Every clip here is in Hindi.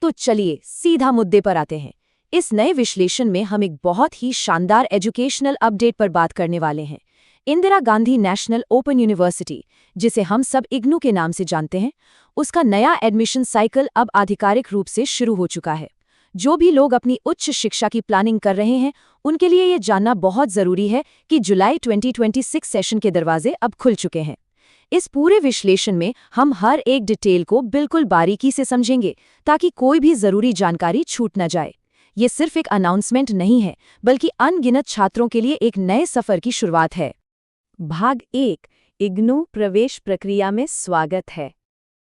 तो चलिए सीधा मुद्दे पर आते हैं। इस नए विश्लेषण में हम एक बहुत ही शानदार एजुकेशनल अपडेट पर बात करने वाले हैं। Indira Gandhi national open university, जिसे हम सब इग्नू के नाम से जानते हैं, उसका नया एडमिशन साइकिल अब आधिकारिक रूप से शुरू हो चुका है। जो भी लोग अपनी उच्च शिक्षा की प्लानिंग कर रहे हैं, उनके लिए ये जानना बहुत ज़रूरी है कि जुलाई 2026 सेशन के दरवाजे अब खुल चुके हैं। इस पूरे विश्लेषण में हम हर एक डिटेल को बिल्कुल बारीकी से समझेंगे, ताकि कोई भी ज़रूरी जानकारी छूट न जाए। ये सिर्फ एक अनाउंसमेंट नहीं है, बल्कि अनगिनत छात्रों के लिए एक नए सफ़र की शुरुआत है। भाग 1, इग्नू प्रवेश प्रक्रिया में स्वागत है।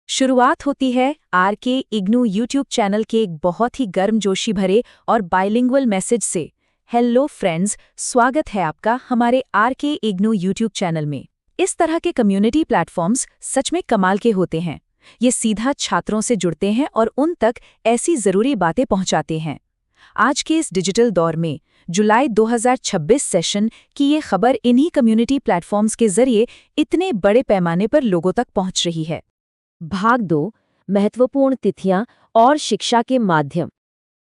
शुरुआत होती है आरके इग्नू यूट्यूब चैनल के एक बहुत ही गर्मजोशी भरे और बाइलिंगुअल मैसेज से। हेलो फ्रेंड्स, स्वागत है आपका हमारे आरके इग्नू यूट्यूब चैनल में। इस तरह के कम्युनिटी प्लेटफॉर्म्स सच में कमाल के होते हैं। ये सीधा छात्रों से जुड़ते हैं और उन तक ऐसी ज़रूरी बातें पहुंचाते हैं। आज के इस डिजिटल दौर में जुलाई 2026 सेशन की ये खबर इन्हीं कम्युनिटी प्लेटफॉर्म्स के जरिए इतने बड़े पैमाने पर लोगों तक पहुंच रही है। भाग 2, महत्वपूर्ण तिथियां और शिक्षा के माध्यम।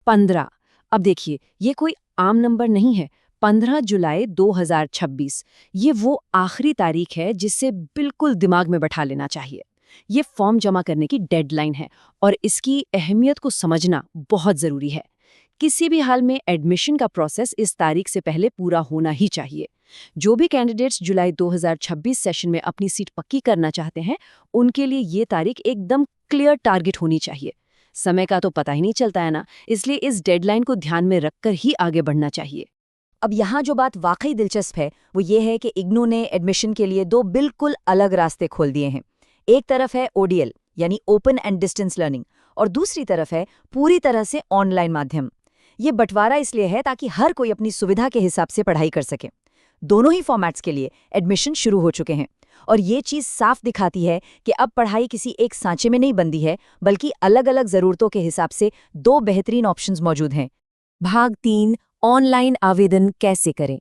15। अब देखिए, ये कोई आम नंबर नहीं है। 15 जुलाई 2026 ये वो आखिरी तारीख है जिसे बिल्कुल दिमाग में बैठा लेना चाहिए। ये फॉर्म जमा करने की डेडलाइन है और इसकी अहमियत को समझना बहुत ज़रूरी है। किसी भी हाल में एडमिशन का प्रोसेस इस तारीख से पहले पूरा होना ही चाहिए। जो भी कैंडिडेट्स जुलाई 2026 सेशन में अपनी सीट पक्की करना चाहते हैं, उनके लिए ये तारीख एकदम क्लियर टारगेट होनी चाहिए। समय का तो पता ही नहीं चलता है ना, इसलिए इस डेडलाइन को ध्यान में रखकर ही आगे बढ़ना चाहिए। अब यहाँ जो बात वाकई दिलचस्प है वो ये है कि इग्नू ने एडमिशन के लिए 2 बिल्कुल अलग रास्ते खोल दिए हैं। एक तरफ है ओडीएल यानी ओपन एंड डिस्टेंस लर्निंग, और दूसरी तरफ है पूरी तरह से ऑनलाइन माध्यम। ये बंटवारा इसलिए है ताकि हर कोई अपनी सुविधा के हिसाब से पढ़ाई कर सके। दोनों ही फॉर्मेट्स के लिए एडमिशन शुरू हो चुके हैं, और ये चीज़ साफ दिखाती है कि अब पढ़ाई किसी एक सांचे में नहीं बंधी है, बल्कि अलग अलग ज़रूरतों के हिसाब से 2 बेहतरीन ऑप्शंस मौजूद हैं। भाग 3, ऑनलाइन आवेदन कैसे करें।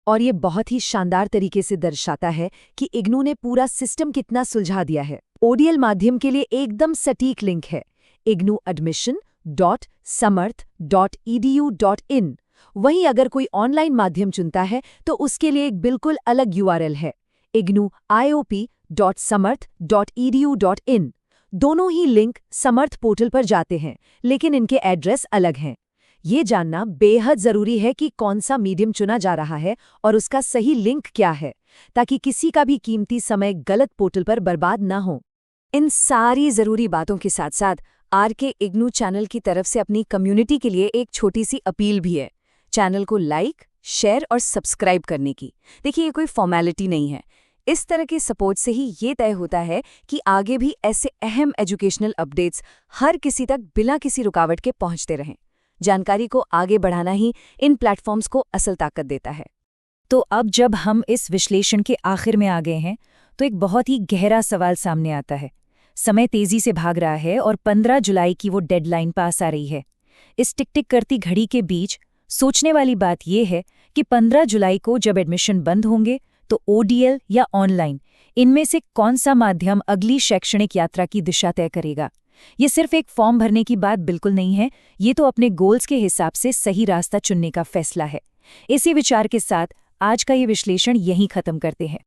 और ये बहुत ही शानदार तरीके से दर्शाता है कि इग्नू ने पूरा सिस्टम कितना सुलझा दिया है। ओडीएल माध्यम के लिए एकदम सटीक लिंक है ignuadmission.samarth.edu.in। वहीं अगर कोई ऑनलाइन माध्यम चुनता है तो उसके लिए एक बिल्कुल अलग यूआरएल है ignuiop.samarth.edu.in। दोनों ही लिंक समर्थ पोर्टल पर जाते हैं, लेकिन इनके एड्रेस अलग हैं। ये जानना बेहद ज़रूरी है कि कौन सा मीडियम चुना जा रहा है और उसका सही लिंक क्या है, ताकि किसी का भी कीमती समय गलत पोर्टल पर बर्बाद ना हो। इन सारी ज़रूरी बातों के साथ साथ आरके इग्नू चैनल की तरफ से अपनी कम्युनिटी के लिए एक छोटी सी अपील भी है। चैनल को लाइक, शेयर और सब्सक्राइब करने की। देखिए, ये कोई फॉर्मेलिटी नहीं है। इस तरह के सपोर्ट से ही ये तय होता है कि आगे भी ऐसे अहम एजुकेशनल अपडेट्स हर किसी तक बिना किसी रुकावट के पहुंचते रहें। जानकारी को आगे बढ़ाना ही इन प्लेटफॉर्म्स को असल ताकत देता है। तो अब जब हम इस विश्लेषण के आखिर में आ गए हैं, तो एक बहुत ही गहरा सवाल सामने आता है। समय तेजी से भाग रहा है और 15 जुलाई की वो डेडलाइन पास आ रही है। इस टिक टिक करती घड़ी के बीच सोचने वाली बात यह है कि 15 जुलाई को जब एडमिशन बंद होंगे तो ओडीएल या ऑनलाइन, इनमें से कौन सा माध्यम अगली शैक्षणिक यात्रा की दिशा तय करेगा। ये सिर्फ एक फॉर्म भरने की बात बिल्कुल नहीं है, ये तो अपने गोल्स के हिसाब से सही रास्ता चुनने का फैसला है। इसी विचार के साथ आज का ये विश्लेषण यहीं खत्म करते हैं।